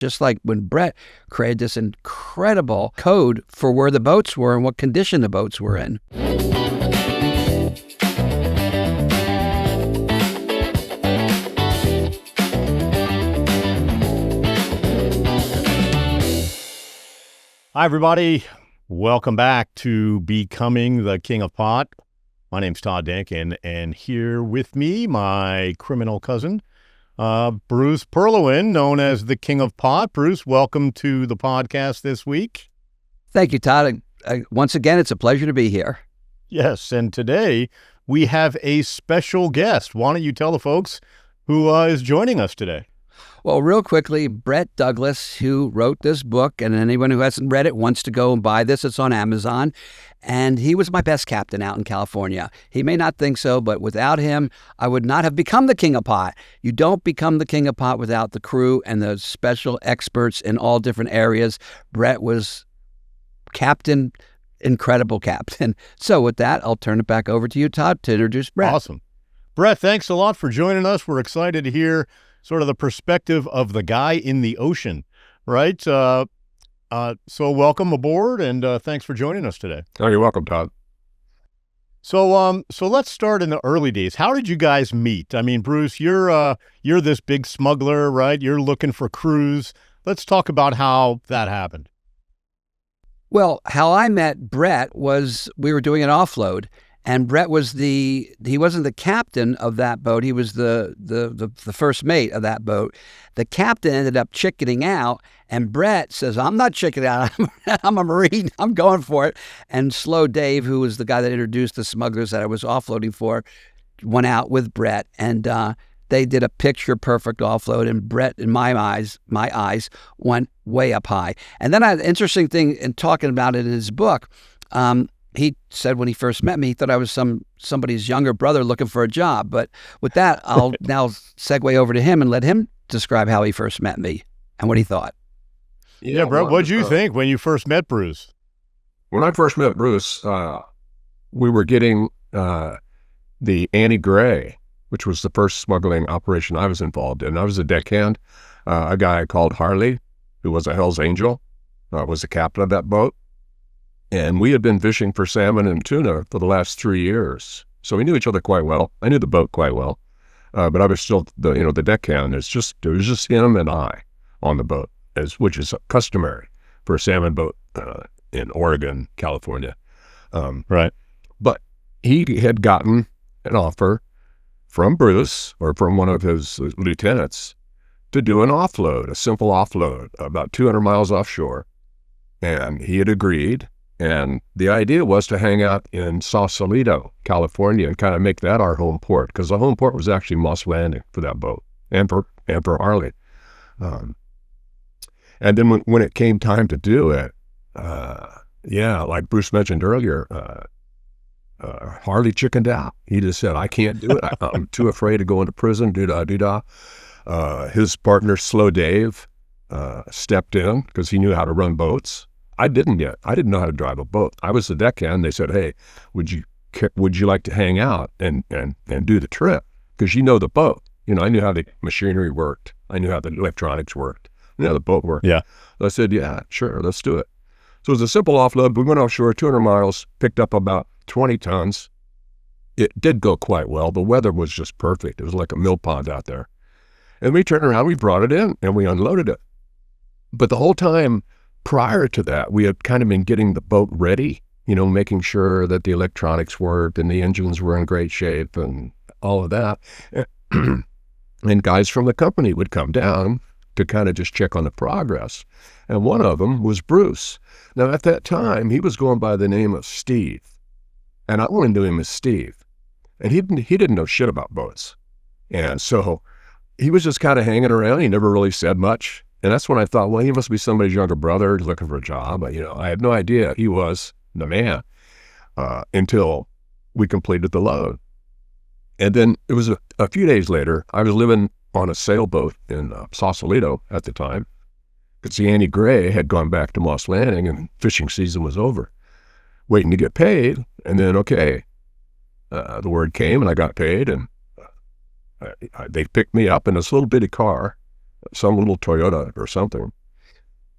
Just like when Brett created this incredible code for where the boats were and what condition the boats were in. Hi, everybody. Welcome back to Becoming the King of Pot. My name's Todd Denkin, and here with me, my criminal cousin, Bruce Perlowin, known as the King of Pot. Bruce, welcome to the podcast this week. Thank you, Todd. Once again, it's a pleasure to be here. Yes, and today we have a special guest. Why don't you tell the folks who is joining us today? Well, real quickly, Brett Douglas, who wrote this book, and anyone who hasn't read it wants to go and buy this. It's on Amazon. And he was my best captain out in California. He may not think so, but without him, I would not have become the King of Pot. You don't become the King of Pot without the crew and the special experts in all different areas. Brett was captain, incredible captain. So with that, I'll turn it back over to you, Todd, to introduce Brett. Awesome. Brett, thanks a lot for joining us. We're excited to hear sort of the perspective of the guy in the ocean, right? So welcome aboard, and thanks for joining us today. Oh, you're welcome, Todd. So let's start in the early days. How did you guys meet? I mean, Bruce, you're this big smuggler, right? You're looking for crews. Let's talk about how that happened. Well, how I met Brett was we were doing an offload. And Brett was he wasn't the captain of that boat. He was the first mate of that boat. The captain ended up chickening out, and Brett says, I'm not chickening out. I'm a Marine. I'm going for it. And Slow Dave, who was the guy that introduced the smugglers that I was offloading for, went out with Brett, and they did a picture-perfect offload, and Brett, in my eyes, went way up high. And then an interesting thing in talking about it in his book, he said when he first met me, he thought I was somebody's younger brother looking for a job. But with that, I'll now segue over to him and let him describe how he first met me and what he thought. Yeah, Brett, what did you think when you first met Bruce? When I first met Bruce, we were getting the Annie Gray, which was the first smuggling operation I was involved in. I was a deckhand. A guy called Harley, who was a Hell's Angel, was the captain of that boat. And we had been fishing for salmon and tuna for the last 3 years. So we knew each other quite well. I knew the boat quite well. But I was still the deckhand. It was just him and I on the boat, which is customary for a salmon boat in Oregon, California. Right. But he had gotten an offer from Bruce or from one of his lieutenants to do an offload, a simple offload, about 200 miles offshore. And he had agreed. And the idea was to hang out in Sausalito, California, and kind of make that our home port, because the home port was actually Moss Landing for that boat and for Harley. And then when it came time to do it, like Bruce mentioned earlier, Harley chickened out. He just said, I can't do it. I'm too afraid to go into prison, doo-dah. His partner, Slow Dave, stepped in because he knew how to run boats. I didn't yet. I didn't know how to drive a boat. I was the deckhand. They said, hey, would you like to hang out and do the trip? Because you know the boat. I knew how the machinery worked. I knew how the electronics worked. I knew how the boat worked. Yeah. So I said, yeah, sure, let's do it. So it was a simple offload. We went offshore 200 miles, picked up about 20 tons. It did go quite well. The weather was just perfect. It was like a mill pond out there. And we turned around, we brought it in, and we unloaded it. But the whole time prior to that, we had kind of been getting the boat ready, making sure that the electronics worked and the engines were in great shape and all of that. And guys from the company would come down to kind of just check on the progress. And one of them was Bruce. Now, at that time, he was going by the name of Steve. And I only knew him as Steve. And he didn't know shit about boats. And so he was just kind of hanging around. He never really said much. And that's when I thought, well, he must be somebody's younger brother looking for a job. I had no idea he was the man until we completed the load. And then it was a few days later, I was living on a sailboat in Sausalito at the time, because the Annie Gray had gone back to Moss Landing and fishing season was over, waiting to get paid. And then, the word came and I got paid, and they picked me up in this little bitty car some little Toyota or something.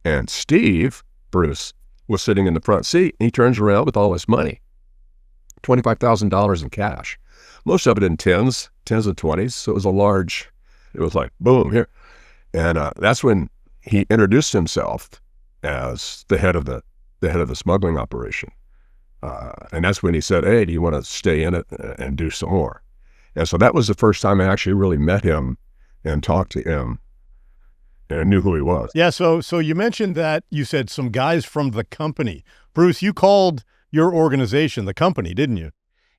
And Steve, Bruce, was sitting in the front seat, and he turns around with all his money, $25,000 in cash, most of it in tens and 20s. So it was like, boom, here. And that's when he introduced himself as the head of the smuggling operation. And that's when he said, hey, do you want to stay in it and do some more? And so that was the first time I actually really met him and talked to him and knew who he was. Yeah, so you mentioned that you said some guys from the company. Bruce, you called your organization the company, didn't you?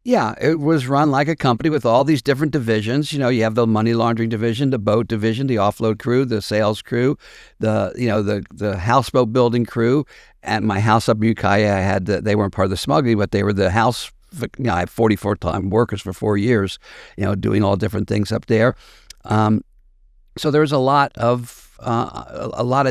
Yeah, it was run like a company with all these different divisions. You have the money laundering division, the boat division, the offload crew, the sales crew, the houseboat building crew. At my house up in Ukiah, they weren't part of the smuggling, but they were the house. I had 44 time workers for 4 years, doing all different things up there. So there was a lot of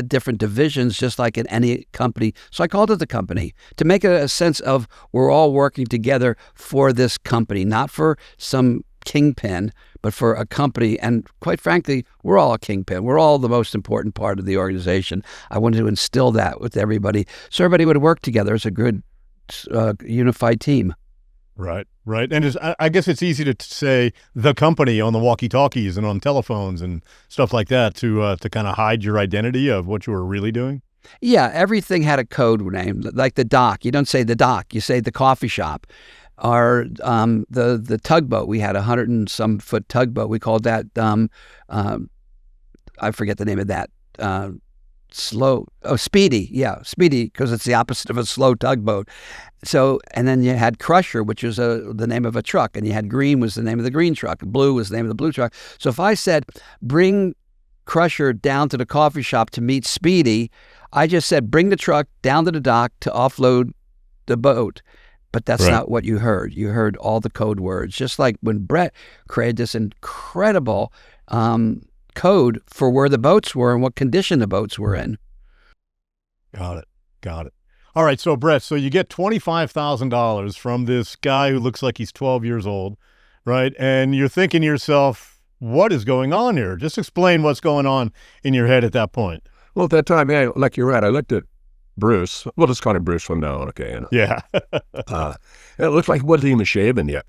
different divisions, just like in any company. So I called it the company to make a sense of we're all working together for this company, not for some kingpin, but for a company. And quite frankly, we're all a kingpin. We're all the most important part of the organization. I wanted to instill that with everybody, so everybody would work together as a good, unified team. Right. And I guess it's easy to say the company on the walkie-talkies and on telephones and stuff like that to kind of hide your identity of what you were really doing. Yeah, everything had a code name, like the dock. You don't say the dock, you say the coffee shop. Or the tugboat. We had 100 and some foot tugboat. We called that, I forget the name of that, Speedy. Yeah, Speedy, because it's the opposite of a slow tugboat. So, and then you had Crusher, which was the name of a truck, and you had Green was the name of the green truck, Blue was the name of the blue truck. So if I said, bring Crusher down to the coffee shop to meet Speedy, I just said, bring the truck down to the dock to offload the boat. But that's not what you heard. You heard all the code words, just like when Brett created this incredible code for where the boats were and what condition the boats were in. Got it. All right, so Brett, so you get $25,000 from this guy who looks like he's 12 years old, right? And you're thinking to yourself, what is going on here? Just explain what's going on in your head at that point. Well, at that time, yeah, like you're right, I looked at Bruce. We'll just call him Bruce from now on, okay? Yeah. It looked like he wasn't even shaven yet,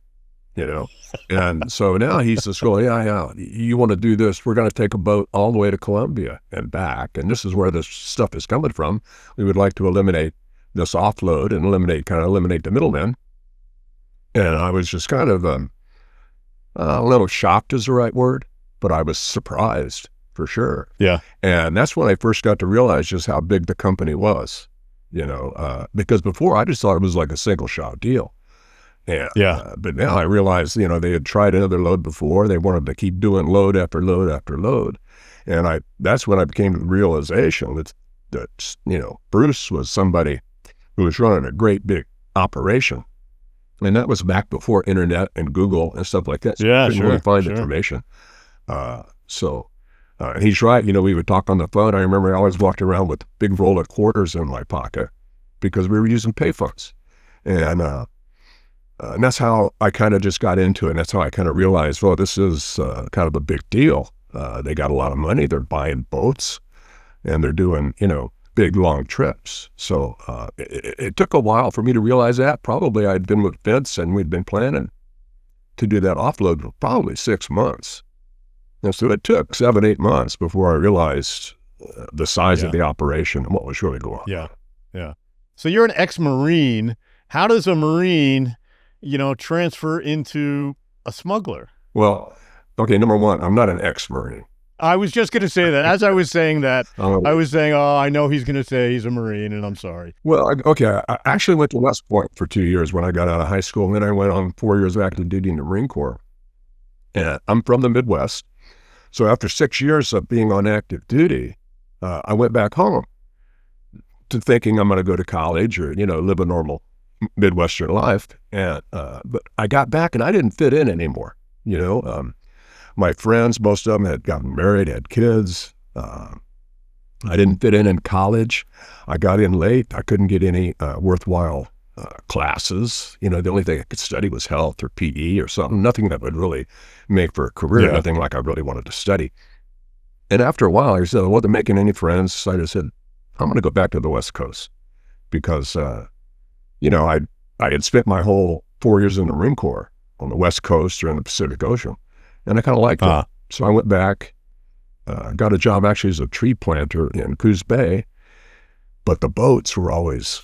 And so now he's just going, yeah, you want to do this? We're going to take a boat all the way to Columbia and back. And this is where this stuff is coming from. We would like to eliminate this offload and eliminate the middlemen. And I was just kind of a little shocked is the right word, but I was surprised for sure. Yeah. And that's when I first got to realize just how big the company was, because before I just thought it was like a single shot deal. And, but now I realized, they had tried another load before. They wanted to keep doing load after load after load. And that's when I became to the realization that Bruce was somebody who was running a great big operation. And that was back before internet and Google and stuff like that. So yeah, you couldn't really find information. And he's right. We would talk on the phone. I remember I always walked around with a big roll of quarters in my pocket because we were using payphones. And that's how I kind of just got into it. And that's how I kind of realized, well, this is kind of a big deal. They got a lot of money. They're buying boats and they're doing, big, long trips. So it took a while for me to realize that. Probably I'd been with Vince and we'd been planning to do that offload for probably 6 months. And so it took 7-8 months before I realized the size of the operation and what was really going on. Yeah. So you're an ex-Marine. How does a Marine, transfer into a smuggler? Well, okay, number one, I'm not an ex-Marine. I was just going to say that. As I was saying that, I was saying, I know he's going to say he's a Marine, and I'm sorry. Well, I actually went to West Point for 2 years when I got out of high school, and then I went on 4 years of active duty in the Marine Corps. And I'm from the Midwest. So after 6 years of being on active duty, I went back home to thinking I'm going to go to college or, live a normal Midwestern life. And but I got back and I didn't fit in anymore. My friends, most of them had gotten married, had kids. I didn't fit in college. I got in late. I couldn't get any worthwhile classes. The only thing I could study was health or PE or something. Nothing that would really make for a career. Nothing like I really wanted to study. And after a while, I said, I wasn't making any friends. So I just said, I'm going to go back to the West Coast because, you know, I had spent my whole 4 years in the Marine Corps on the West Coast or in the Pacific Ocean, and I kind of liked it. So I went back, got a job actually as a tree planter in Coos Bay, but the boats were always,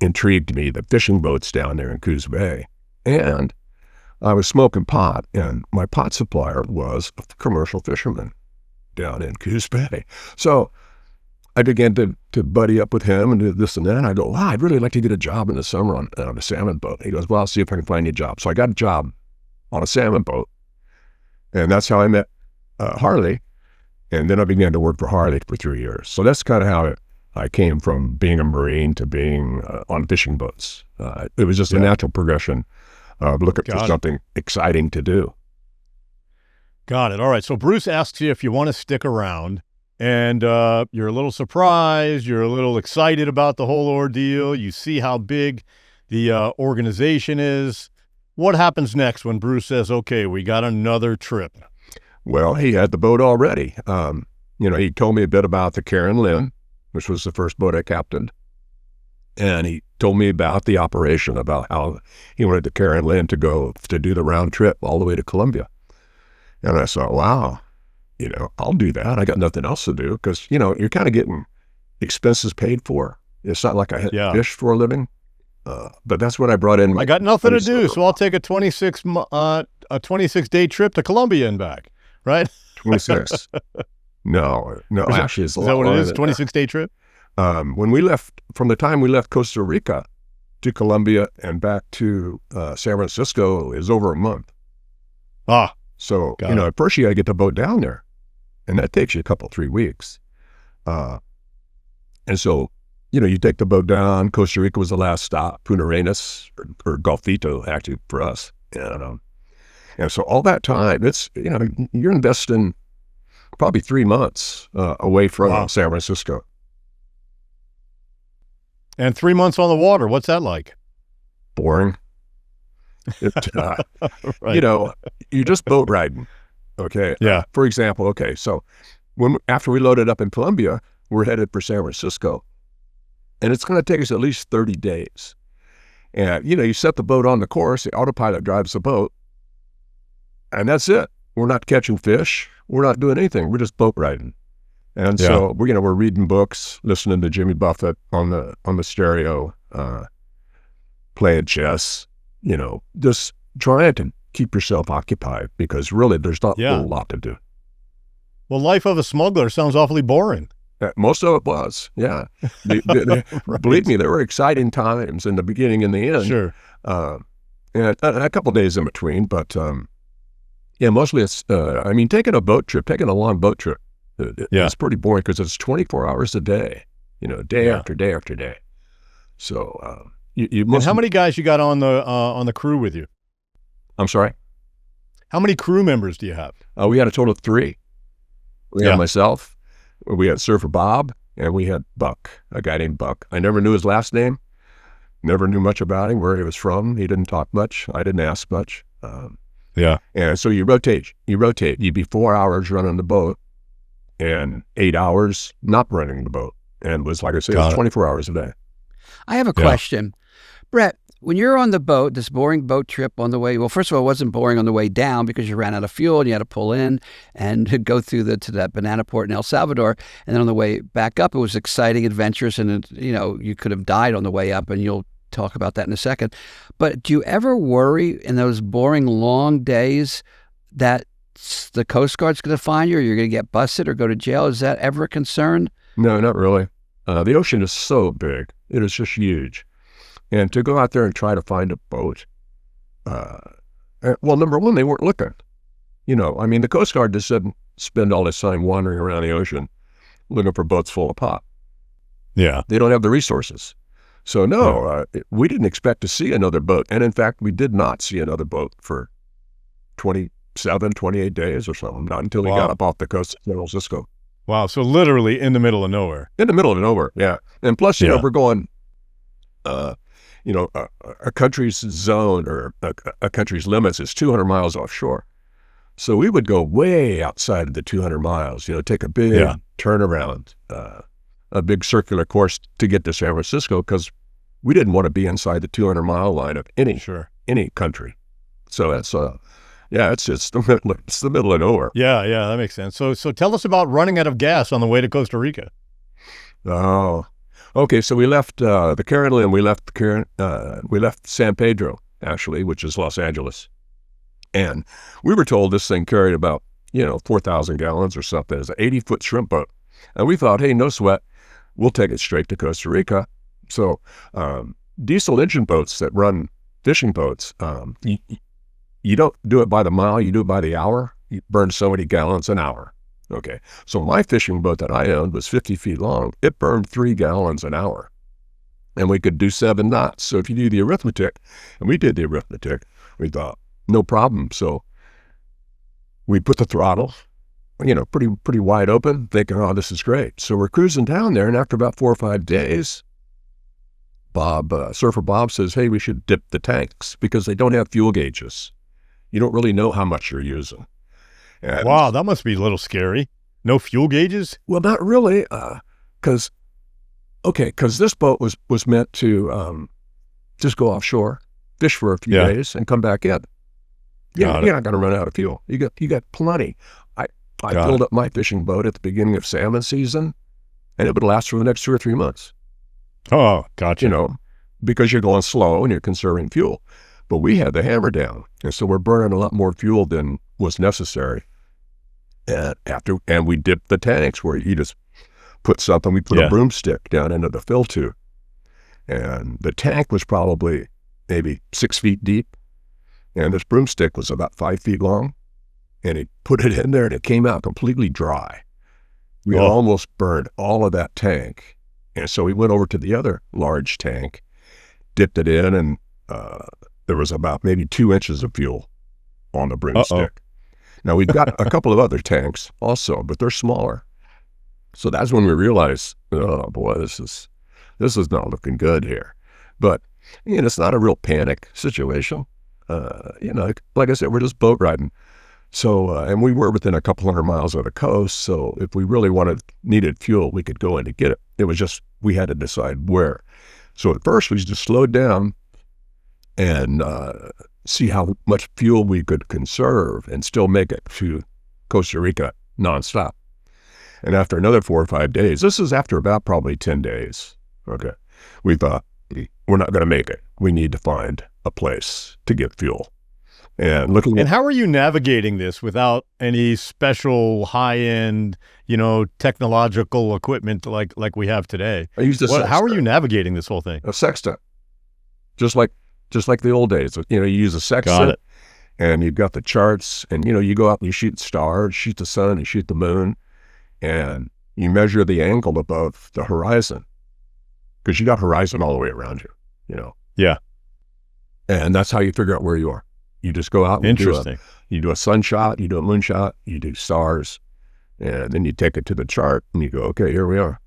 intrigued me, the fishing boats down there in Coos Bay. And I was smoking pot, and my pot supplier was a commercial fisherman down in Coos Bay. So I began to buddy up with him and do this and that. And I go, wow, I'd really like to get a job in the summer on a salmon boat. He goes, well, I'll see if I can find you a job. So I got a job on a salmon boat. And that's how I met Harley. And then I began to work for Harley for 3 years. So that's kind of how I came from being a Marine to being on fishing boats. It was just a natural progression of looking for something exciting to do. Got it. All right. So Bruce asks you if you want to stick around, and you're a little surprised. You're a little excited about the whole ordeal. You see how big the organization is. What happens next when Bruce says, okay, we got another trip? Well, he had the boat already. He told me a bit about the Karen Lynn, which was the first boat I captained. And he told me about the operation, about how he wanted the Karen Lynn to go to do the round trip all the way to Colombia. And I thought, wow, I'll do that. I got nothing else to do because, you're kind of getting expenses paid for. It's not like I had to fish for a living. But that's what I brought in. I got nothing to do, so I'll take a 26-day trip to Colombia and back, right? 26. No, actually, it's a lot. Is that what it is? 26-day trip? When we left, from the time we left Costa Rica to Colombia and back to San Francisco is over a month. So, at first you got to get the boat down there, and that takes you a couple, 3 weeks. And so, you take the boat down. Costa Rica was the last stop, Punta Arenas, or Golfito, actually, for us. And so all that time, it's, you're investing probably 3 months away from San Francisco. And 3 months on the water, what's that like? Boring. Right. You're just boat riding. Okay. Yeah. For example, so after we loaded up in Colombia, we're headed for San Francisco. And it's going to take us at least 30 days. And, you set the boat on the course, the autopilot drives the boat, and that's it. We're not catching fish. We're not doing anything. We're just boat riding. And so, we're reading books, listening to Jimmy Buffett on the stereo, playing chess, just trying to keep yourself occupied because really there's not a whole lot to do. Well, life of a smuggler sounds awfully boring. Most of it was, yeah. Right. Believe me, there were exciting times in the beginning and the end. Sure. And a couple of days in between, but mostly it's, taking a long boat trip, it's pretty boring because it's 24 hours a day, day after day after day. So and how many guys you got on the crew with you? I'm sorry? How many crew members do you have? We had a total of 3. We had myself, we had Surfer Bob, and we had Buck, a guy named Buck. I never knew his last name, never knew much about him, where he was from. He didn't talk much. I didn't ask much. And so you rotate. You'd be 4 hours running the boat and 8 hours not running the boat. And it was, like I said, it was 24 hours a day. I have a question. Brett, when you're on the boat, this boring boat trip on the way, well, first of all, it wasn't boring on the way down because you ran out of fuel and you had to pull in and go through to that banana port in El Salvador. And then on the way back up, it was exciting, adventurous, and, you could have died on the way up, and you'll talk about that in a second. But do you ever worry in those boring, long days that the Coast Guard's going to find you or you're going to get busted or go to jail? Is that ever a concern? No, not really. The ocean is so big. It is just huge. And to go out there and try to find a boat, well, number one, they weren't looking. The Coast Guard just didn't spend all this time wandering around the ocean looking for boats full of pot. Yeah. They don't have the resources. So, no, we didn't expect to see another boat. And, in fact, we did not see another boat for 28 days or something, not until we got up off the coast of San Francisco. Wow, so literally in the middle of nowhere. In the middle of nowhere, yeah. And plus, we're going, a country's zone or a country's limits is 200 miles offshore. So we would go way outside of the 200 miles, take a big turnaround, a big circular course to get to San Francisco, because we didn't want to be inside the 200-mile line of any country. So that's it's the middle of nowhere. Yeah, that makes sense. So tell us about running out of gas on the way to Costa Rica. Oh, okay. So we left the Carolina, and we left San Pedro, actually, which is Los Angeles. And we were told this thing carried about, 4,000 gallons or something. It's an 80-foot shrimp boat. And we thought, hey, no sweat, we'll take it straight to Costa Rica. So diesel engine boats that run fishing boats, you don't do it by the mile, you do it by the hour. You burn so many gallons an hour. Okay, so my fishing boat that I owned was 50 feet long. It burned 3 gallons an hour. And we could do 7 knots. So if you do the arithmetic, and we did the arithmetic, we thought, no problem. So we put the throttle, pretty wide open, thinking, oh, this is great. So we're cruising down there, and after about 4 or 5 days, Surfer Bob says, hey, we should dip the tanks because they don't have fuel gauges. You don't really know how much you're using. And, wow, that must be a little scary. No fuel gauges? Well, not really, because this boat was meant to just go offshore, fish for a few days, and come back in. You're not going to run out of fuel. You got plenty. I filled up my fishing boat at the beginning of salmon season, and it would last for the next 2 or 3 months. Oh, gotcha. Because you're going slow and you're conserving fuel. But we had the hammer down, and so we're burning a lot more fuel than was necessary. And we dipped the tanks where you just put something. We put a broomstick down into the fill tube, and the tank was probably maybe 6 feet deep, and this broomstick was about 5 feet long. And he put it in there, and it came out completely dry. We had almost burned all of that tank. And so we went over to the other large tank, dipped it in, and there was about maybe 2 inches of fuel on the broomstick. Now, we've got a couple of other tanks also, but they're smaller. So that's when we realized, oh, boy, this is not looking good here. But, it's not a real panic situation. Like I said, we're just boat riding. So, and we were within a couple 100 miles of the coast, so if we really needed fuel, we could go in to get it. It was just, we had to decide where. So at first, we just slowed down and see how much fuel we could conserve and still make it to Costa Rica nonstop. And after another 4 or 5 days, this is after about probably 10 days, okay, we thought, we're not going to make it. We need to find a place to get fuel. And how are you navigating this without any special high-end, technological equipment like we have today? I use how are you navigating this whole thing? A sextant, just like the old days. You use a sextant, and you've got the charts, and you go out and you shoot stars, shoot the sun, and shoot the moon, and you measure the angle above the horizon, because you got horizon all the way around you. Yeah, and that's how you figure out where you are. You just go out and you do a sun shot, you do a moon shot, you do stars, and then you take it to the chart and you go, okay, here we are.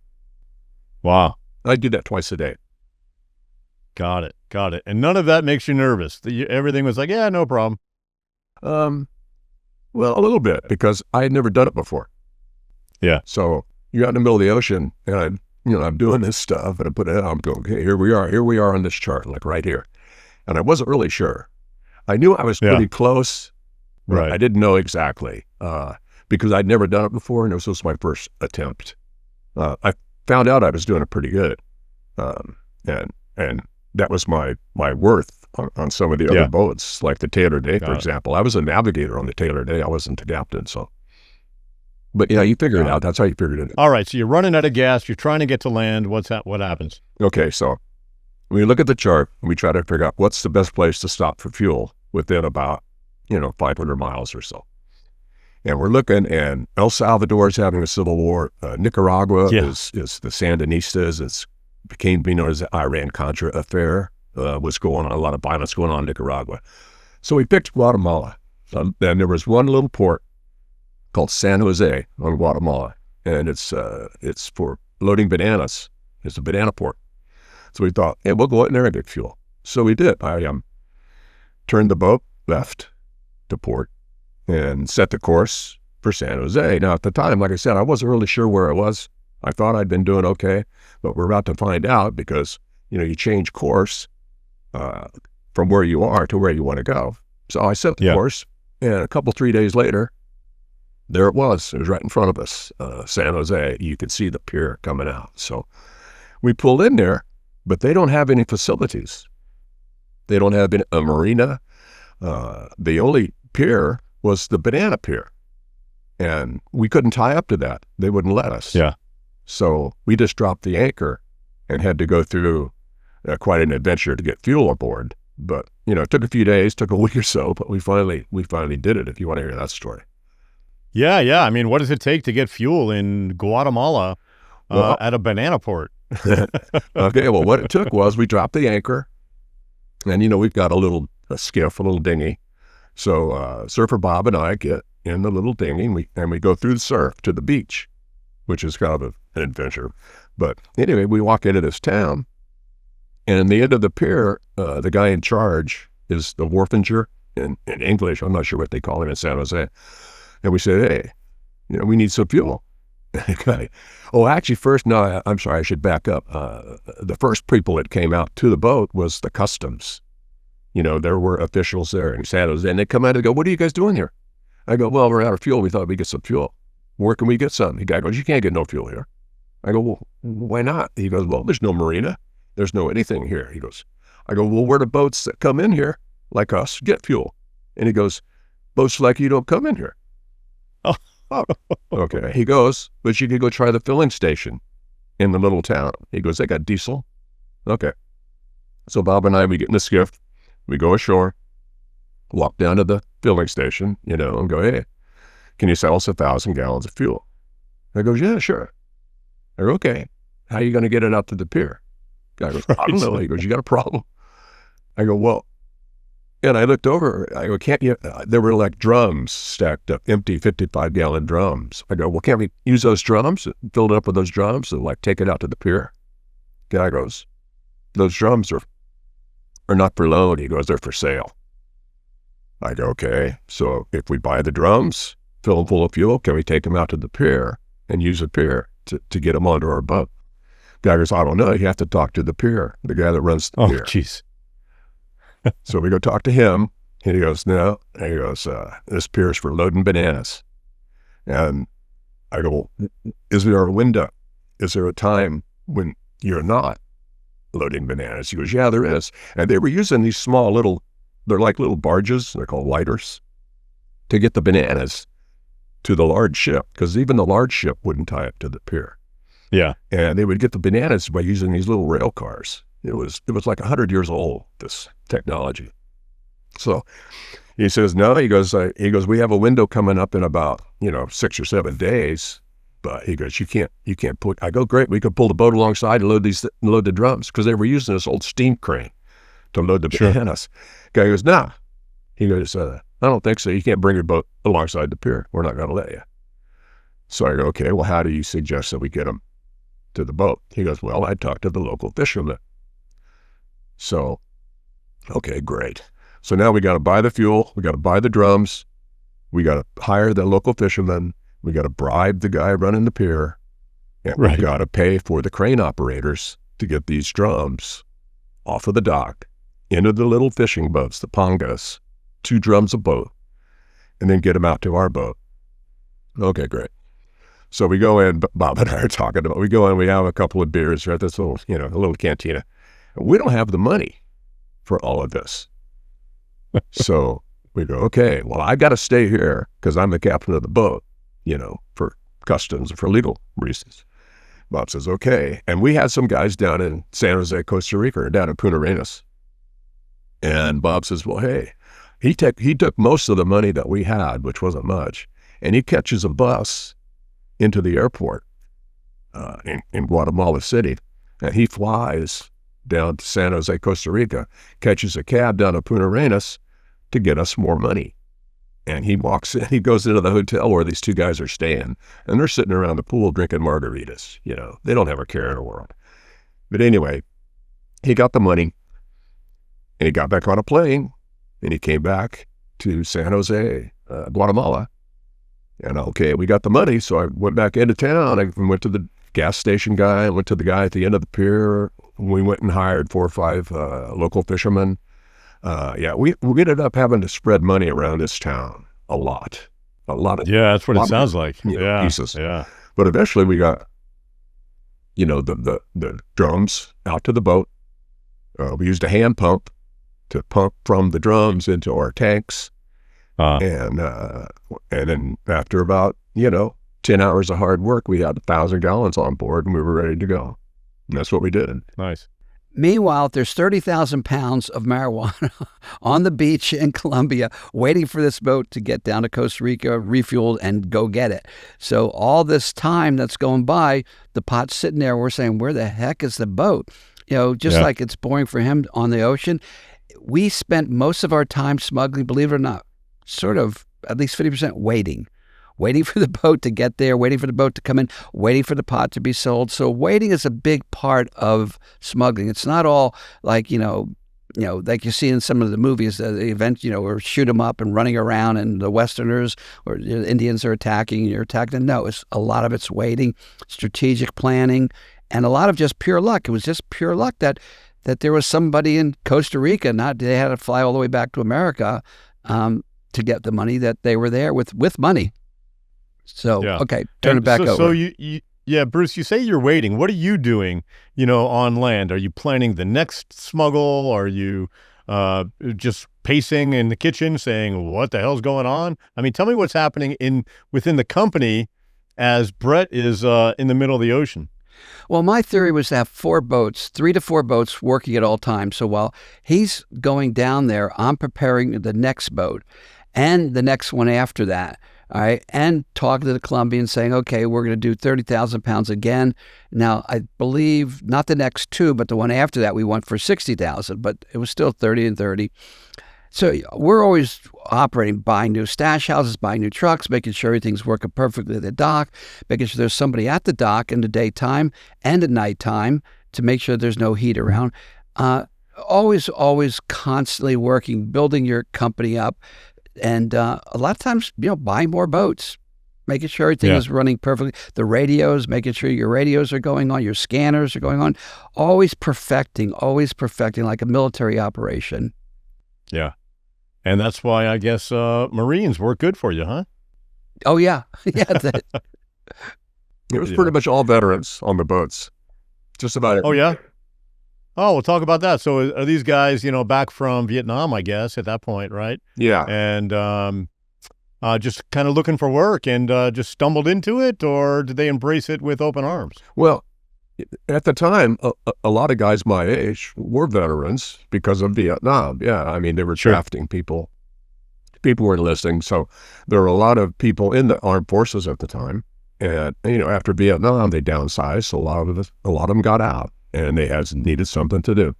Wow. I do that twice a day. Got it. And none of that makes you nervous? Everything was like, yeah, no problem. Well, a little bit, because I had never done it before. Yeah. So you're out in the middle of the ocean, and I'm doing this stuff, and I put it out, I'm going, okay, here we are on this chart, like right here. And I wasn't really sure. I knew I was pretty close, but I didn't know exactly because I'd never done it before, and this was my first attempt. I found out I was doing it pretty good, and that was my worth on some of the other boats, like the Taylor Day, for example. I was a navigator on the Taylor Day. I wasn't the captain, so. But you figure it out. That's how you figured it out. All right, so you're running out of gas. You're trying to get to land. What happens? Okay, so we look at the chart, and we try to figure out what's the best place to stop for fuel within about, 500 miles or so. And we're looking, and El Salvador is having a civil war. Nicaragua is the Sandinistas. It became known as the Iran-Contra affair. Was going on, a lot of violence going on in Nicaragua. So we picked Guatemala. And there was one little port called San Jose on Guatemala, and it's for loading bananas. It's a banana port. So we thought, hey, we'll go out in there and get fuel. So we did. I turned the boat left to port, and set the course for San Jose. Now, at the time, like I said, I wasn't really sure where it was. I thought I'd been doing okay, but we're about to find out because, you change course from where you are to where you want to go. So I set the course, and a couple, 3 days later, there it was. It was right in front of us, San Jose. You could see the pier coming out. So we pulled in there, but they don't have any facilities. They don't have a marina. The only pier was the banana pier, and we couldn't tie up to that. They wouldn't let us. Yeah. So we just dropped the anchor and had to go through quite an adventure to get fuel aboard. But, it took a few days, took a week or so, but we finally did it, if you want to hear that story. Yeah. I mean, what does it take to get fuel in Guatemala at a banana port? Okay, well, what it took was we dropped the anchor, and, we've got a skiff, a little dinghy. So Surfer Bob and I get in the little dinghy, and we go through the surf to the beach, which is kind of an adventure. But anyway, we walk into this town, and in the end of the pier, the guy in charge is the wharfinger in English. I'm not sure what they call him in San Jose. And we said, hey, we need some fuel. And the guy, actually, first, no, I'm sorry, I should back up. The first people that came out to the boat was the customs. There were officials there in San Jose, and they come out and go, what are you guys doing here? I go, well, we're out of fuel. We thought we'd get some fuel. Where can we get some? The guy goes, you can't get no fuel here. I go, well, why not? He goes, well, there's no marina. There's no anything here. He goes, I go, well, where do boats that come in here, like us, get fuel? And he goes, boats like you don't come in here. Oh, okay. He goes, but you could go try the filling station in the little town. He goes, they got diesel. Okay. So Bob and I, we get in the skiff, we go ashore, walk down to the filling station, and go, hey, can you sell us 1,000 gallons of fuel? I goes, yeah, sure. I go, okay. How are you going to get it out to the pier? Guy goes, I don't know. He goes, you got a problem? I go, well, and I looked over, I go, can't you, there were like drums stacked up, empty 55-gallon drums. I go, well, can't we use those drums, fill it up with those drums and take it out to the pier? Guy goes, those drums are not for loan. He goes, they're for sale. I go, okay, so if we buy the drums, fill them full of fuel, can we take them out to the pier and use the pier to get them onto our boat? Guy goes, I don't know. You have to talk to the pier, the guy that runs the pier. Oh, jeez. So we go talk to him, and he goes, no. And he goes, this pier is for loading bananas. And I go, well, is there a window? Is there a time when you're not loading bananas? He goes, yeah, there is. And they were using these small they're like little barges, they're called lighters, to get the bananas to the large ship, because even the large ship wouldn't tie up to the pier. Yeah. And they would get the bananas by using these little rail cars. It was like 100 years old, this technology. So he says, no, he goes, we have a window coming up in about, 6 or 7 days. But he goes, you can't put, I go, great, we could pull the boat alongside and load the drums, because they were using this old steam crane to load the bananas. Guy goes, nah. He goes, I don't think so. You can't bring your boat alongside the pier. We're not going to let you. So I go, okay, well, how do you suggest that we get them to the boat? He goes, well, I talked to the local fishermen. So, okay, great. So now we got to buy the fuel. We got to buy the drums. We got to hire the local fishermen. We got to bribe the guy running the pier. And we got to pay for the crane operators to get these drums off of the dock into the little fishing boats, the pangas, 2 drums a boat, and then get them out to our boat. Okay, great. So we go in, Bob and I are talking about, we go in, we have a couple of beers, right? This little, a little cantina. We don't have the money for all of this. So we go, okay, well, I got to stay here because I'm the captain of the boat, for customs, for legal reasons. Bob says, okay. And we had some guys down in San Jose, Costa Rica, or down in Punta Arenas. And Bob says, well, hey, he took most of the money that we had, which wasn't much, and he catches a bus into the airport in Guatemala City, and he flies down to San Jose, Costa Rica, catches a cab down to Punta Arenas to get us more money. And he walks in, he goes into the hotel where these 2 guys are staying, and they're sitting around the pool drinking margaritas. They don't have a care in the world. But anyway, he got the money, and he got back on a plane, and he came back to San Jose Guatemala. And okay, we got the money, so I went back into town. I went to the gas station guy. I went to the guy at the end of the pier. We went and hired 4 or 5 local fishermen. We ended up having to spread money around this town a lot of. Yeah, that's what it sounds like. Pieces. Yeah. But eventually we got, the drums out to the boat. We used a hand pump to pump from the drums into our tanks. And then after about, 10 hours of hard work, we had 1,000 gallons on board and we were ready to go. And that's what we did. Nice. Meanwhile, there's 30,000 pounds of marijuana on the beach in Colombia waiting for this boat to get down to Costa Rica, refueled, and go get it. So all this time that's going by, the pot's sitting there. We're saying, where the heck is the boat? Like it's boring for him on the ocean. We spent most of our time smuggling, believe it or not, sort of at least 50% waiting for the boat to get there, waiting for the boat to come in, waiting for the pot to be sold. So waiting is a big part of smuggling. It's not all like, like you see in some of the movies, the event, or shoot them up and running around and the Westerners or the Indians are attacking and you're attacking. No, a lot of it's waiting, strategic planning, and a lot of just pure luck. It was just pure luck that there was somebody in Costa Rica, they had to fly all the way back to America to get the money, that they were there with money. So, okay, turn it back over. So Bruce, you say you're waiting. What are you doing, on land? Are you planning the next smuggle? Are you just pacing in the kitchen saying, what the hell's going on? I mean, tell me what's happening within the company as Brett is in the middle of the ocean. Well, my theory was to have 3 to 4 boats working at all times. So while he's going down there, I'm preparing the next boat and the next one after that. All right. And talking to the Colombians saying, okay, we're going to do 30,000 pounds again. Now, I believe not the next 2, but the one after that, we went for 60,000, but it was still 30 and 30. So we're always operating, buying new stash houses, buying new trucks, making sure everything's working perfectly at the dock, making sure there's somebody at the dock in the daytime and at nighttime to make sure there's no heat around. Always constantly working, building your company up. And a lot of times, buying more boats, making sure everything is running perfectly. The radios, making sure your radios are going on, your scanners are going on. Always perfecting like a military operation. Yeah. And that's why I guess Marines work good for you, huh? Oh, yeah. It was pretty much all veterans on the boats. Just about it. Oh, yeah? Oh, we'll talk about that. So are these guys, back from Vietnam, I guess, at that point, right? Yeah. And just kind of looking for work and just stumbled into it, or did they embrace it with open arms? Well, at the time, a lot of guys my age were veterans because of Vietnam. Yeah, I mean, they were drafting people. People were enlisting. So there were a lot of people in the armed forces at the time. And, after Vietnam, they downsized. So a lot of them got out. And they needed something to do.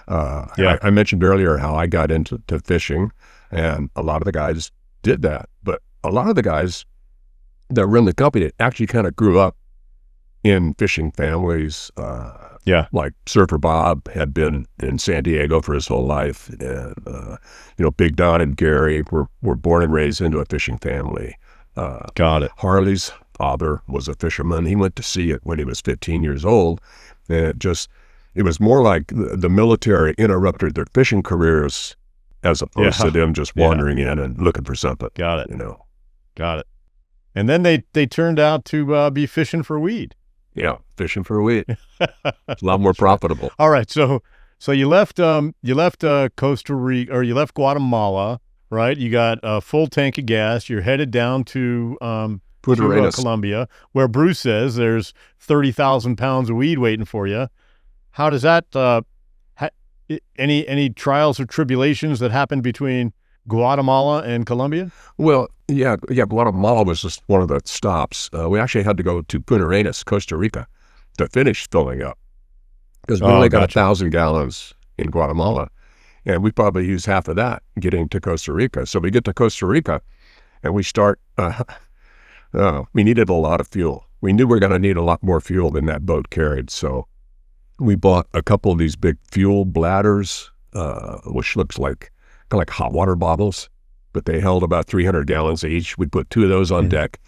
I mentioned earlier how I got into fishing, and a lot of the guys did that. But a lot of the guys that run the company actually kind of grew up in fishing families. Like Surfer Bob had been in San Diego for his whole life. And, Big Don and Gary were born and raised into a fishing family. Got it. Harley's father was a fisherman. He went to sea it when he was 15 years old. And it was more like the military interrupted their fishing careers as opposed to them just wandering in and looking for something. Got it. Got it. And then they turned out to be fishing for weed. Yeah, fishing for weed. It's a lot more profitable. All right, so you left Costa Rica, or you left Guatemala, right? You got a full tank of gas. You're headed down to Colombia, where Bruce says there's 30,000 pounds of weed waiting for you. How does that? Any trials or tribulations that happened between Guatemala and Colombia? Well, yeah. Guatemala was just one of the stops. We actually had to go to Punta Arenas, Costa Rica, to finish filling up because we only got 1,000 gallons in Guatemala, and we probably used half of that getting to Costa Rica. So we get to Costa Rica, and we start. We needed a lot of fuel. We knew we were going to need a lot more fuel than that boat carried. So we bought a couple of these big fuel bladders, which looks like kind of like hot water bottles. but they held about 300 gallons each. We put 2 of those on deck.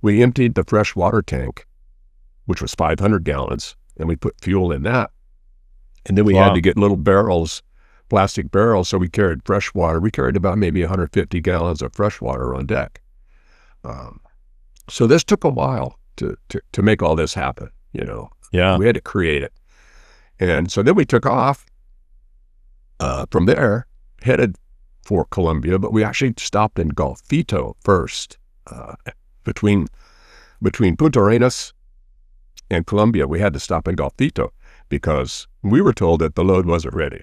We emptied the fresh water tank, which was 500 gallons, and we put fuel in that. And then we had to get little barrels, plastic barrels, so we carried fresh water. We carried about maybe 150 gallons of fresh water on deck. So this took a while to make all this happen, you know. Yeah. We had to create it. And so then we took off from there, headed for Colombia, but we actually stopped in Golfito first. Between Punta Arenas and Colombia, we had to stop in Golfito because we were told that the load wasn't ready.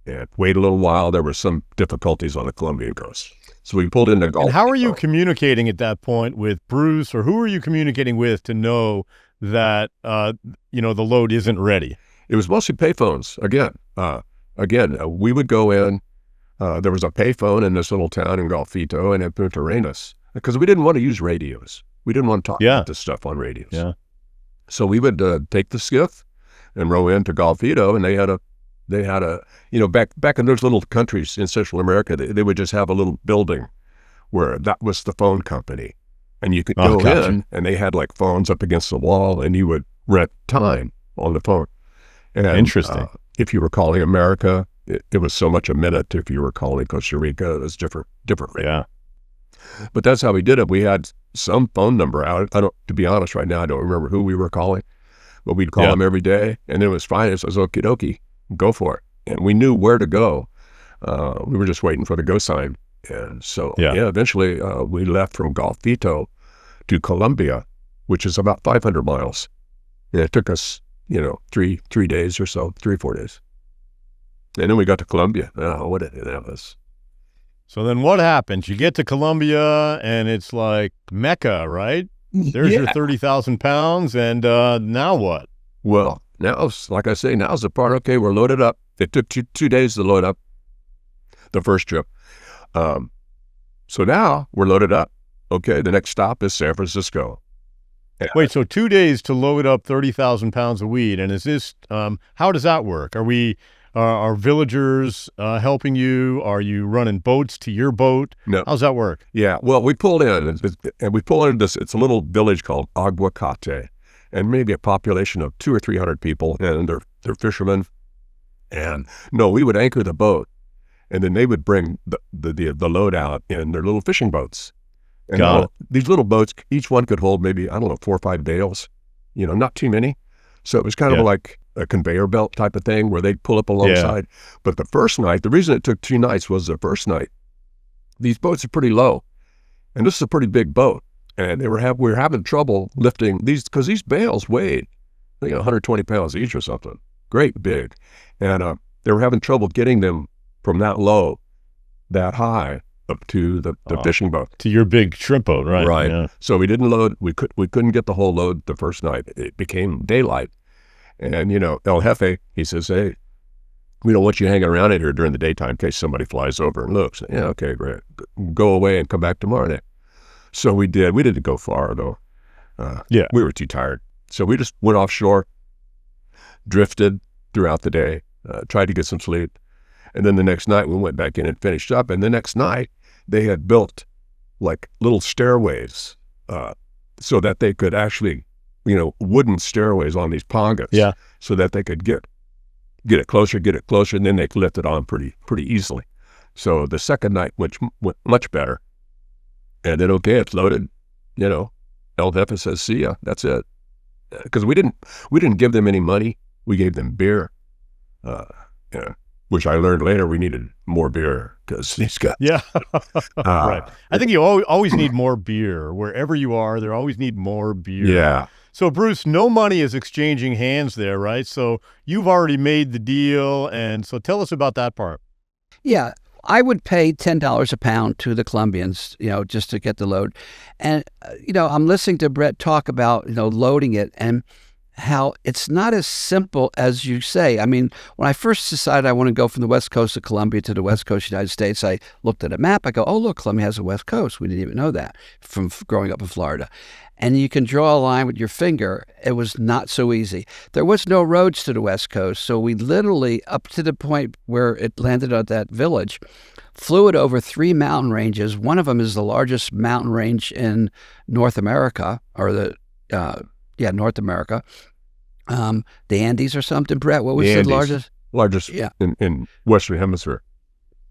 And wait a little while, there were some difficulties on the Colombian coast. So we pulled into Golfito. And how are you communicating at that point with Bruce, or who are you communicating with to know that, you know, the load isn't ready? It was mostly payphones. Again, we would go in. There was a payphone in this little town in Golfito and in Punta Arenas because we didn't want to use radios. We didn't want to talk about this stuff on radios. Yeah. So we would take the skiff and row into Golfito, and they had a, you know, back in those little countries in Central America, they would just have a little building where that was the phone company, and you could go in, and they had like phones up against the wall, and you would rent time on the phone. And, interesting. If you were calling America, it was so much a minute. If you were calling Costa Rica, it was different rate. Yeah. But that's how we did it. We had some phone number out. To be honest, right now, I don't remember who we were calling, but we'd call them every day, and it was fine. It was okie dokie, go for it. And we knew where to go. We were just waiting for the go sign. And so, eventually we left from Golfito to Colombia, which is about 500 miles. And it took us, you know, 3 days or so, 3-4 days. And then we got to Colombia. What that was. So then what happens? You get to Colombia, and it's like Mecca, right? There's your 30,000 pounds, and now what? Well, now, like I say, now's the part, okay, we're loaded up. It took 2 days to load up the first trip. So now we're loaded up. Okay, the next stop is San Francisco. Wait, so 2 days to load up 30,000 pounds of weed, and is this, how does that work? Are villagers helping you? Are you running boats to your boat? No. How's that work? Yeah, well, we pulled in, and we pulled into this, it's a little village called Aguacate, and maybe a population of 200 or 300 people, and they're fishermen. And no, we would anchor the boat, and then they would bring the load out in their little fishing boats. And these little boats, each one could hold maybe, 4 or 5 bales, you know, not too many. So it was kind of like a conveyor belt type of thing where they'd pull up alongside. But the first night, the reason it took 2 nights was the first night, these boats are pretty low, and this is a pretty big boat. And we were having trouble lifting these, because these bales weighed, 120 pounds each or something, great big. And they were having trouble getting them from that low, that high, up to the fishing boat. To your big shrimp boat, right? Right. Yeah. So we didn't load, we couldn't get the whole load the first night. It became daylight. And, El Jefe, he says, hey, we don't want you hanging around in here during the daytime in case somebody flies over and looks. Yeah, okay, great. Go away and come back tomorrow night. So we did. We didn't go far, though. We were too tired. So we just went offshore, drifted throughout the day, tried to get some sleep. And then the next night we went back in and finished up. And the next night they had built like little stairways so that they could actually, wooden stairways on these pongas. Yeah. So that they could get it closer, and then they could lift it on pretty easily. So the second night went much better. And then, okay, it's loaded, El Jefe says, see ya, that's it. Because we didn't give them any money. We gave them beer, which I learned later we needed more beer because these guys. Yeah, right. I think you always need more beer. Wherever you are, there always need more beer. Yeah. So, Bruce, no money is exchanging hands there, right? So you've already made the deal. And so tell us about that part. Yeah. I would pay $10 a pound to the Colombians, just to get the load. And, I'm listening to Brett talk about, loading it. And how it's not as simple as you say. I mean, when I first decided I want to go from the west coast of Colombia to the west coast of the United States, I looked at a map. I go, oh, look, Colombia has a west coast. We didn't even know that from growing up in Florida. And you can draw a line with your finger. It was not so easy. There was no roads to the west coast, so we literally, up to the point where it landed at that village, flew it over 3 mountain ranges. One of them is the largest mountain range in North America, or North America. The Andes or something, Brett? What was the largest? Largest in Western Hemisphere.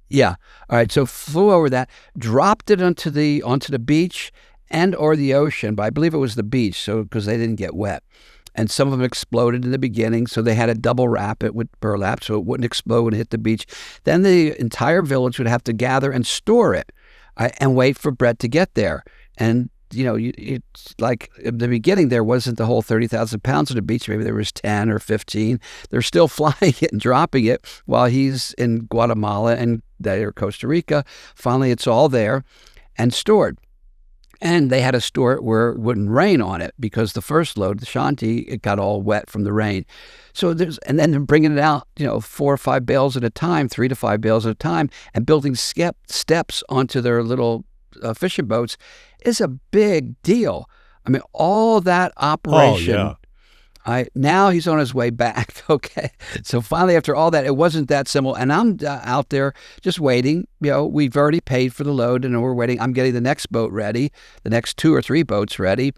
Yeah. All right. So flew over that, dropped it onto the beach and or the ocean, but I believe it was the beach, so because they didn't get wet. And some of them exploded in the beginning, so they had to double wrap it with burlap so it wouldn't explode when it hit the beach. Then the entire village would have to gather and store it and wait for Brett to get there. And it's like in the beginning, there wasn't the whole 30,000 pounds on the beach. Maybe there was 10 or 15. They're still flying it and dropping it while he's in Guatemala and or Costa Rica. Finally, it's all there and stored. And they had to store it where it wouldn't rain on it because the first load, the Shanti, it got all wet from the rain. So and then they're bringing it out, 4 or 5 bales at a time, 3 to 5 bales at a time, and building steps onto their little fishing boats is a big deal. I mean, all that operation. Oh, yeah. Now he's on his way back. Okay. So finally, after all that, it wasn't that simple. And I'm out there just waiting. We've already paid for the load and we're waiting. I'm getting the next boat ready, the next 2 or 3 boats ready,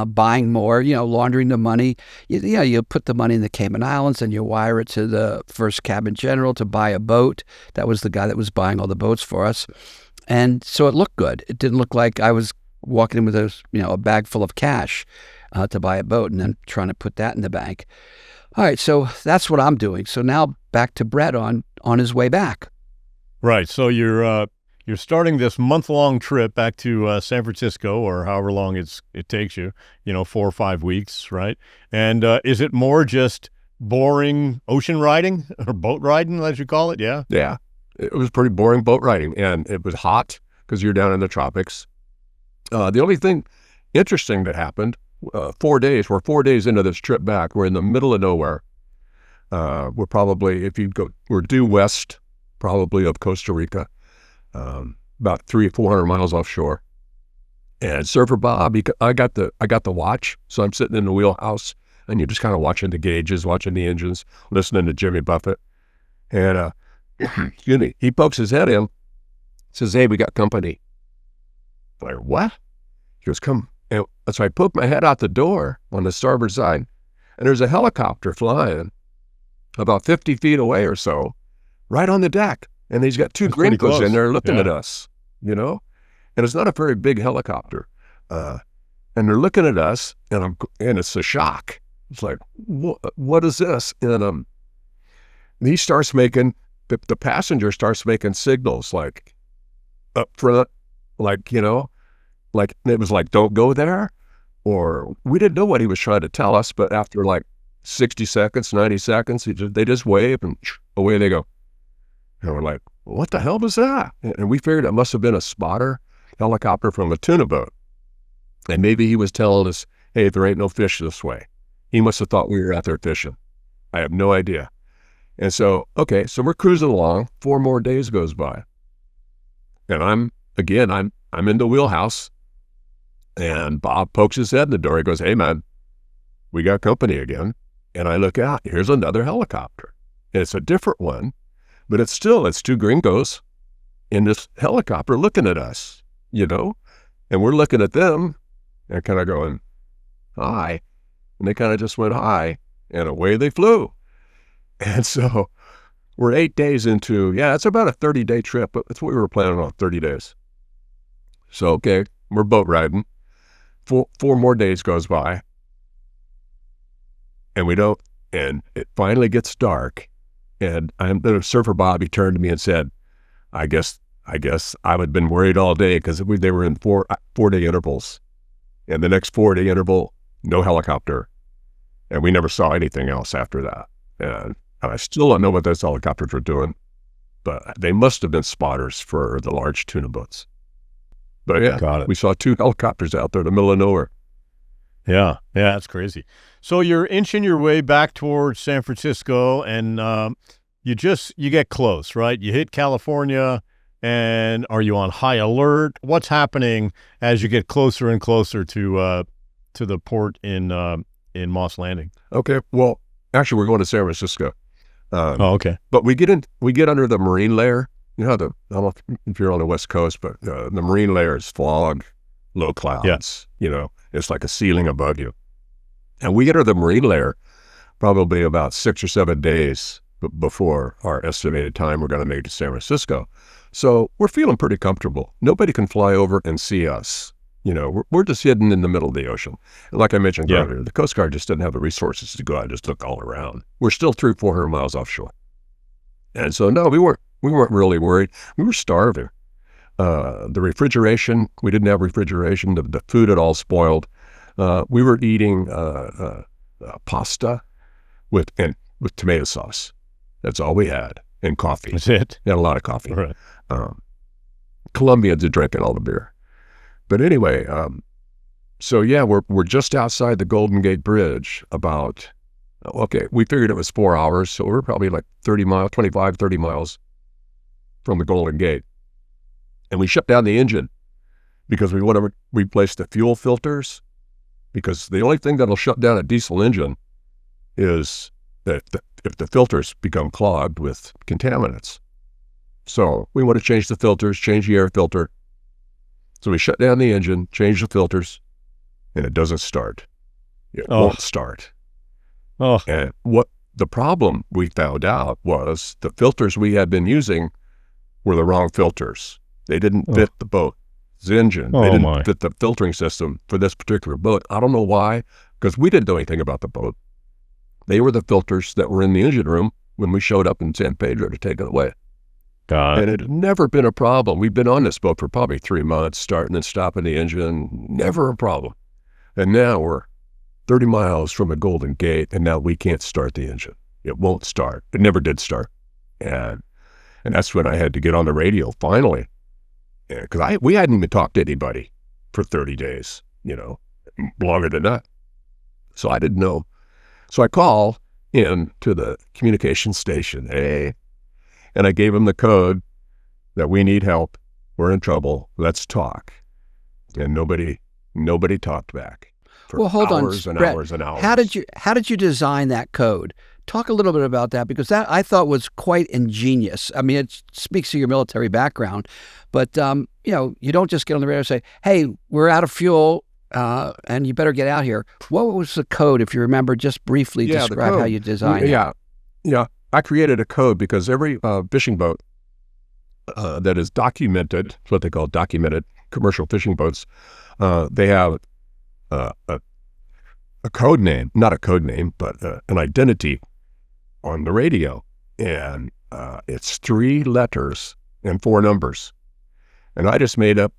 buying more, laundering the money. You put the money in the Cayman Islands and you wire it to the first cabin general to buy a boat. That was the guy that was buying all the boats for us. And so it looked good. It didn't look like I was walking in with a bag full of cash to buy a boat and then trying to put that in the bank. All right, so that's what I'm doing. So now back to Brett on his way back. Right. So you're starting this month-long trip back to San Francisco, or however long it takes you, 4 or 5 weeks, right? And is it more just boring ocean riding or boat riding, as you call it? Yeah. Yeah. It was pretty boring boat riding, and it was hot because you're down in the tropics. The only thing interesting that happened, 4 days, we're 4 days into this trip back. We're in the middle of nowhere. We're probably, we're due west, probably of Costa Rica, about 300 or 400 miles offshore. And Surfer Bob, I got the watch, so I'm sitting in the wheelhouse, and you're just kind of watching the gauges, watching the engines, listening to Jimmy Buffett. And excuse me, he pokes his head in, says, "Hey, we got company." I'm like, "What?" He goes, "Come." And so I poke my head out the door on the starboard side, and there's a helicopter flying about 50 feet away or so, right on the deck. And he's got 2 gringos in there looking at us, And it's not a very big helicopter. And they're looking at us, and it's a shock. It's like, what is this? And he starts making, the passenger starts making signals like up front, like, like it was like, "Don't go there." Or we didn't know what he was trying to tell us, but after like 60 seconds, 90 seconds, they just wave and away they go. And we're like, "What the hell was that?" And we figured it must have been a spotter helicopter from a tuna boat. And maybe he was telling us, "Hey, there ain't no fish this way." He must have thought we were out there fishing. I have no idea. And so, okay, so we're cruising along. 4 more days goes by. And I'm in the wheelhouse. And Bob pokes his head in the door. He goes, "Hey, man, we got company again." And I look out. Here's another helicopter. And it's a different one, but it's 2 gringos in this helicopter looking at us, And we're looking at them and kind of going, "Hi." And they kind of just went, "Hi." And away they flew. And so we're 8 days into, it's about a 30-day trip, but that's what we were planning on, 30 days. So, okay, we're boat riding. 4 more days goes by. And and it finally gets dark. And Surfer Bob, he turned to me and said, I guess I had been worried all day because they were in 4-day intervals. And the next 4-day interval, no helicopter. And we never saw anything else after that. And I still don't know what those helicopters were doing, but they must have been spotters for the large tuna boats. But yeah, we saw 2 helicopters out there in the middle of nowhere. Yeah, that's crazy. So you're inching your way back towards San Francisco, and you get close, right? You hit California, and are you on high alert? What's happening as you get closer and closer to the port in Moss Landing? Okay, well, actually, we're going to San Francisco. Okay. But we get under the marine layer. You know, I don't know if you're on the West Coast, but the marine layer is fog, low clouds. Yeah. You know, it's like a ceiling above you. And we enter the marine layer probably about 6 or 7 days before our estimated time we're going to make it to San Francisco. So we're feeling pretty comfortable. Nobody can fly over and see us. You know, we're just hidden in the middle of the ocean. And like I mentioned earlier, the Coast Guard just didn't have the resources to go out and just look all around. We're still 300-400 miles offshore. And so, no, we weren't really worried. We were starving. The refrigeration, we didn't have refrigeration. The food had all spoiled. We were eating pasta with tomato sauce. That's all we had, and coffee. That's it. We had a lot of coffee. Right. Colombians are drinking all the beer. But anyway, so yeah, we're just outside the Golden Gate Bridge about, we figured it was 4 hours, so we're probably like 25, 30 miles from the Golden Gate. And we shut down the engine because we want to replace the fuel filters, because the only thing that'll shut down a diesel engine is if the filters become clogged with contaminants. So we want to change the filters, change the air filter. So we shut down the engine, change the filters, and it doesn't start. It won't start. Oh. And what the problem we found out was the filters we had been using were the wrong filters. They didn't fit the boat's engine. They didn't fit the filtering system for this particular boat. I don't know why, because we didn't know anything about the boat. They were the filters that were in the engine room when we showed up in San Pedro to take it away. And it had never been a problem. We've been on this boat for probably 3 months, starting and stopping the engine, never a problem. And now we're 30 miles from the Golden Gate, and now we can't start the engine. It won't start. It never did start. And that's when I had to get on the radio, finally. Because we hadn't even talked to anybody for 30 days, you know, longer than that. So I didn't know. So I call in to the communication station, and I gave them the code that we need help. We're in trouble. Let's talk. And nobody talked back for hold hours on, and Brett, hours and hours. How did you design that code? Talk a little bit about that, because that I thought was quite ingenious. I mean, it speaks to your military background, but you know, you don't just get on the radio and say, "Hey, we're out of fuel, and you better get out here." What was the code, if you remember? Just briefly describe how you designed it. Yeah. I created a code because every fishing boat that is documented, it's what they call documented commercial fishing boats, they have a code name, not a code name, but an identity on the radio. And it's 3 letters and 4 numbers. And I just made up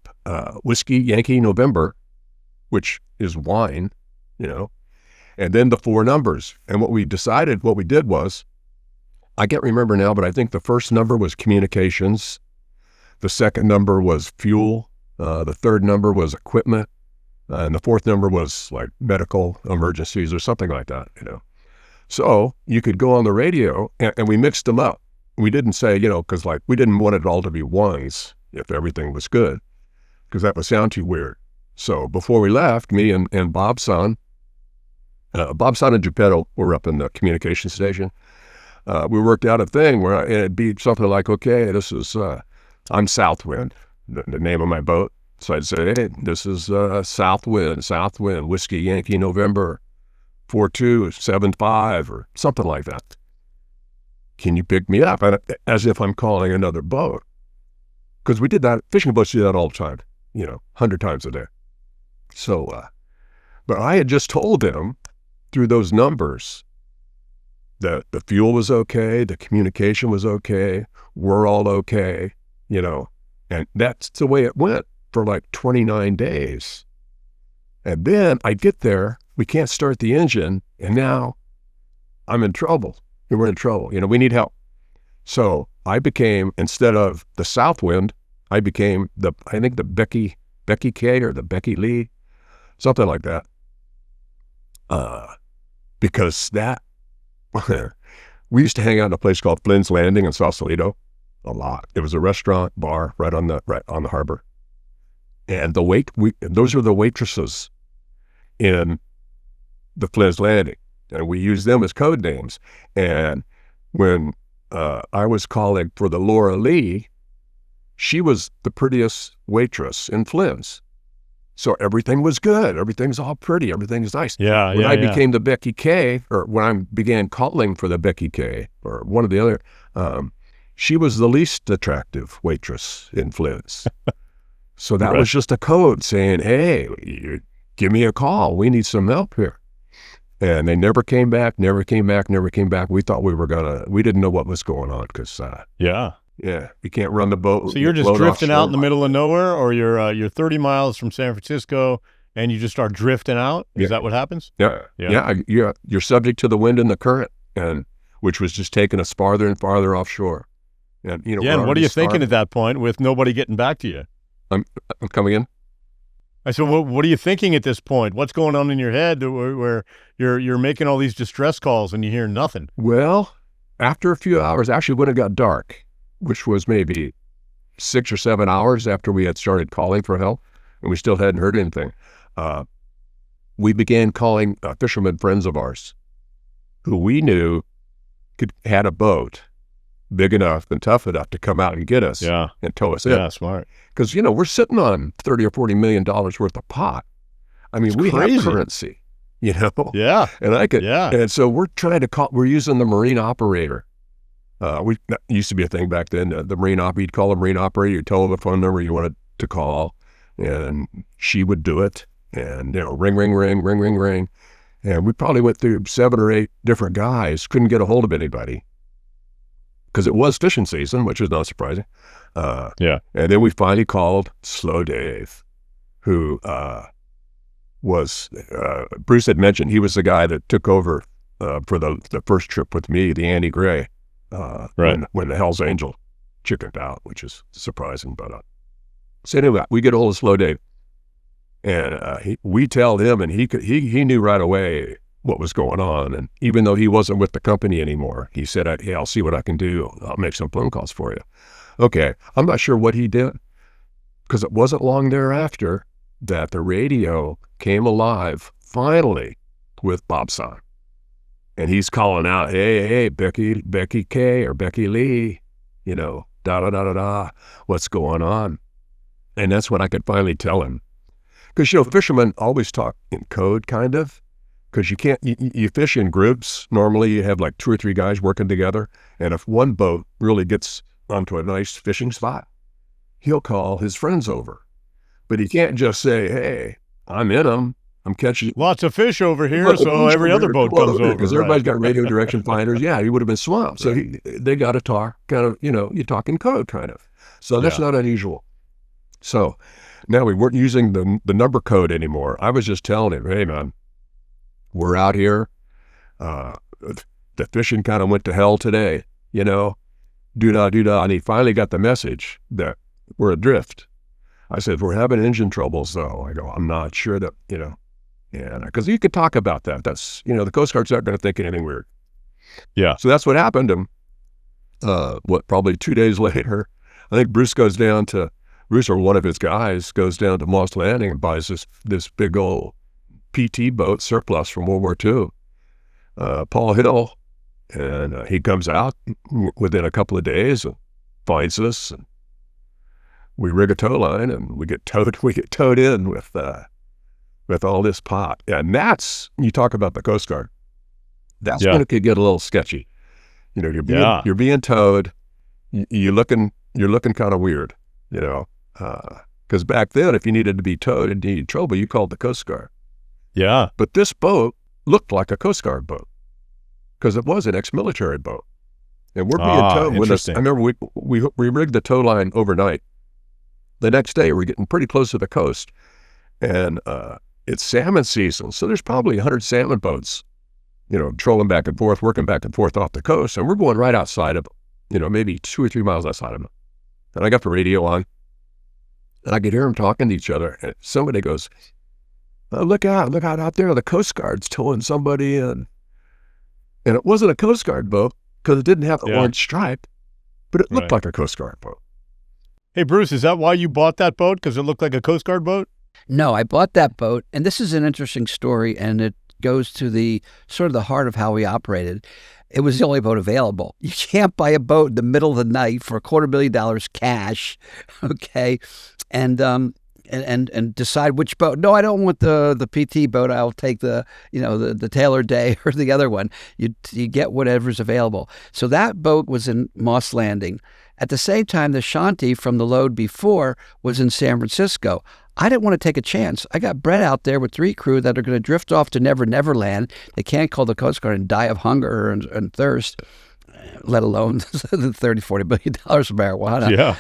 Whiskey Yankee November, which is wine, you know, and then the 4 numbers. And what we did was, I can't remember now, but I think the first number was communications. The second number was fuel. The third number was equipment. And the fourth number was like medical emergencies or something like that, you know. So you could go on the radio, and we mixed them up. We didn't say, you know, because like we didn't want it all to be ones if everything was good, because that would sound too weird. So before we left, me and Bob-san and Geppetto were up in the communication station. We worked out a thing where it'd be something like, okay, this is, I'm Southwind, the name of my boat. So I'd say, hey, this is Southwind, Whiskey Yankee November, 4275 or something like that. Can you pick me up? And as if I'm calling another boat. Because we did that, fishing boats do that all the time, you know, 100 times a day. So, but I had just told them through those numbers that the fuel was okay, the communication was okay, we're all okay, you know, and that's the way it went for like 29 days. And then I get there, we can't start the engine, and now I'm in trouble. We're in trouble, you know, we need help. So I became, instead of the Southwind, I became I think the Becky K or the Becky Lee, something like that. because that, we used to hang out in a place called Flynn's Landing in Sausalito a lot. It was a restaurant bar right on the harbor. And those are the waitresses in the Flynn's Landing. And we used them as code names. And when I was calling for the Laura Lee, she was the prettiest waitress in Flynn's. So everything was good. Everything's all pretty. Everything's nice. Yeah, when I became the Becky K, or when I began calling for the Becky K, or one of the other, she was the least attractive waitress in Flynn's. So that was just a code saying, hey, give me a call. We need some help here. And they never came back. We thought we didn't know what was going on because, yeah, you can't run the boat. So you're just drifting out in the middle of nowhere, or you're 30 miles from San Francisco and you just start drifting out? Is that what happens? Yeah. You're subject to the wind and the current, and which was just taking us farther and farther offshore. And and what are you thinking at that point with nobody getting back to you? I'm coming in. I said, what are you thinking at this point? What's going on in your head where you're making all these distress calls and you hear nothing? Well, after a few hours, actually when it got dark, which was maybe 6 or 7 hours after we had started calling for help, and we still hadn't heard anything, we began calling fishermen friends of ours who we knew had a boat big enough and tough enough to come out and get us and tow us in. Yeah, smart. Because, we're sitting on $30 or $40 million worth of pot. I mean, we have currency, Yeah. And so we're trying to call, we're using the marine operator. That used to be a thing back then. The marine operator, you'd call a marine operator, you'd tell them the phone number you wanted to call, and she would do it. And, ring, ring, ring, ring, ring, ring. And we probably went through 7 or 8 different guys, couldn't get a hold of anybody because it was fishing season, which is not surprising. And then we finally called Slow Dave, who was, Bruce had mentioned, he was the guy that took over for the first trip with me, the Andy Gray. When the Hell's Angel chickened out, which is surprising. But so anyway, we get hold of Slow Dave, and we tell him, and he knew right away what was going on. And even though he wasn't with the company anymore, he said, "Hey, I'll see what I can do. I'll make some phone calls for you." Okay, I'm not sure what he did, because it wasn't long thereafter that the radio came alive finally with Bob Son. And he's calling out, hey, Becky K or Becky Lee, what's going on? And that's when I could finally tell him. Because, fishermen always talk in code, kind of, because you fish in groups. Normally you have like 2 or 3 guys working together. And if one boat really gets onto a nice fishing spot, he'll call his friends over. But he can't just say, hey, I'm in them. I'm catching lots of fish over here, so every other boat comes over. Because everybody's got radio direction finders. Yeah, he would have been swamped. So they got to talk kind of, you talk in code kind of. So that's not unusual. So now we weren't using the number code anymore. I was just telling him, hey, man, we're out here. The fishing kind of went to hell today, do-da. And he finally got the message that we're adrift. I said, we're having engine troubles, though. I go, I'm not sure that, Yeah, because you could talk about that. That's, the Coast Guard's not going to think anything weird. Yeah. So that's what happened. And probably 2 days later, I think Bruce or one of his guys goes down to Moss Landing and buys this big old PT boat surplus from World War II, Paul Hill. And he comes out within a couple of days and finds us. And we rig a tow line and we get towed in with all this pot. And that's, you talk about the Coast Guard, that's when it could get a little sketchy. You're being towed, you're looking kind of weird, because back then, if you needed to be towed and needed trouble, you called the Coast Guard. Yeah. But this boat looked like a Coast Guard boat because it was an ex-military boat. And we're being towed. I remember we rigged the tow line overnight. The next day, we're getting pretty close to the coast, and it's salmon season. So there's probably 100 salmon boats, trolling back and forth, working back and forth off the coast. And we're going right outside of them, maybe 2 or 3 miles outside of them. And I got the radio on, and I could hear them talking to each other. And somebody goes, look out there. The Coast Guard's towing somebody in. And it wasn't a Coast Guard boat because it didn't have the orange stripe, but it looked like a Coast Guard boat. Hey, Bruce, is that why you bought that boat? Because it looked like a Coast Guard boat? No, I bought that boat, and this is an interesting story, and it goes to the sort of the heart of how we operated. It was the only boat available. You can't buy a boat in the middle of the night for $250,000 cash, okay, and decide which boat. No, I don't want the PT boat. I'll take the Taylor Day or the other one. You get whatever's available. So that boat was in Moss Landing. At the same time, the Shanty from the load before was in San Francisco. I didn't want to take a chance. I got Brett out there with 3 crew that are going to drift off to Never Never Land. They can't call the Coast Guard and die of hunger and thirst, let alone the $30-40 billion of marijuana.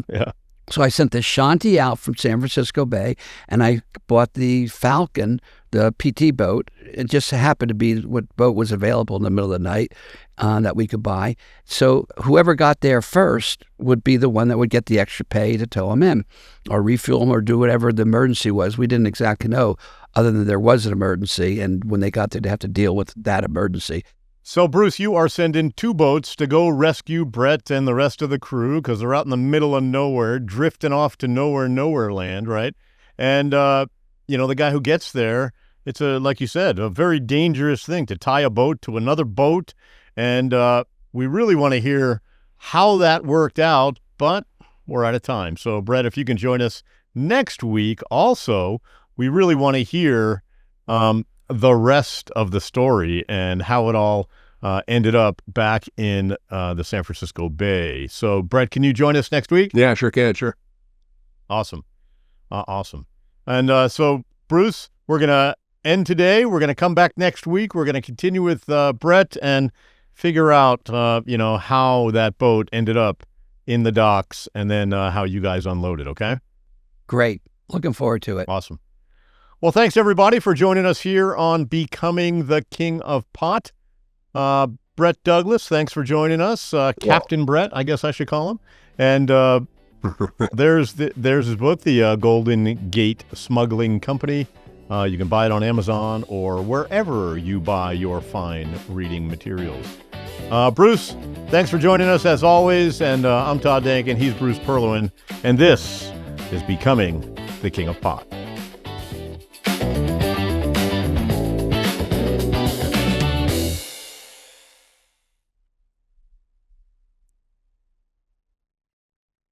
Yeah. So I sent the Shanty out from San Francisco Bay, and I bought the Falcon, the PT boat. It just happened to be what boat was available in the middle of the night that we could buy. So whoever got there first would be the one that would get the extra pay to tow them in or refuel them or do whatever the emergency was. We didn't exactly know, other than there was an emergency, and when they got there, they have to deal with that emergency. So, Bruce, you are sending 2 boats to go rescue Brett and the rest of the crew because they're out in the middle of nowhere, drifting off to nowhere land, right? And, the guy who gets there, it's like you said, a very dangerous thing to tie a boat to another boat. And we really want to hear how that worked out, but we're out of time. So, Brett, if you can join us next week, also, we really want to hear the rest of the story and how it all ended up back in the San Francisco Bay. So, Brett, can you join us next week? Yeah, sure can. Sure. Awesome. Awesome. And so, Bruce, we're going to end today. We're going to come back next week. We're going to continue with Brett and figure out, how that boat ended up in the docks and then how you guys unloaded, okay? Great. Looking forward to it. Awesome. Well, thanks, everybody, for joining us here on Becoming the King of Pot. Brett Douglas, thanks for joining us. Captain Brett, I guess I should call him. And there's his book, The Golden Gate Smuggling Company. You can buy it on Amazon or wherever you buy your fine reading materials. Bruce, thanks for joining us as always. And I'm Todd Denkin. He's Bruce Perlowin. And this is Becoming the King of Pot.